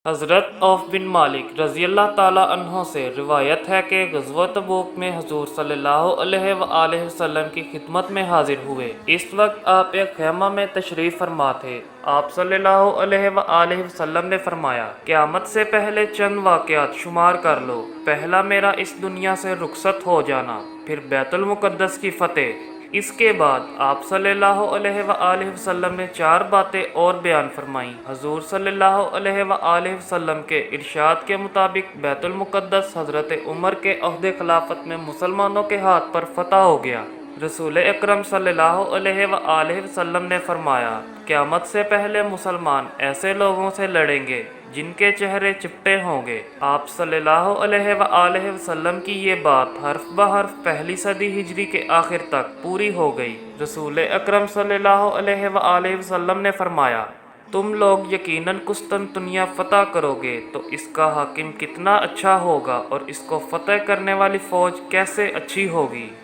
حضرت عوف بن مالک رضی اللہ تعالیٰ عنہ سے روایت ہے کہ غزوہ تبوک میں حضور صلی اللہ علیہ وآلہ وسلم کی خدمت میں حاضر ہوئے۔ اس وقت آپ ایک خیمہ میں تشریف فرما تھے۔ آپ صلی اللہ علیہ وآلہ وسلم نے فرمایا، قیامت سے پہلے چند واقعات شمار کر لو۔ پہلا میرا اس دنیا سے رخصت ہو جانا، پھر بیت المقدس کی فتح۔ اس کے بعد آپ صلی اللہ علیہ وآلہ وسلم نے 4 باتیں اور بیان فرمائیں۔ حضور صلی اللہ علیہ وآلہ وسلم کے ارشاد کے مطابق بیت المقدس حضرت عمر کے عہد خلافت میں مسلمانوں کے ہاتھ پر فتح ہو گیا۔ رسول اکرم صلی اللہ علیہ وآلہ وسلم نے فرمایا، قیامت سے پہلے مسلمان ایسے لوگوں سے لڑیں گے جن کے چہرے چپٹے ہوں گے۔ آپ صلی اللہ علیہ وآلہ وسلم کی یہ بات حرف بحرف پہلی صدی ہجری کے آخر تک پوری ہو گئی۔ رسول اکرم صلی اللہ علیہ وآلہ وسلم نے فرمایا، تم لوگ یقیناً قسطنطنیہ فتح کرو گے تو اس کا حاکم کتنا اچھا ہوگا اور اس کو فتح کرنے والی فوج کیسے اچھی ہوگی۔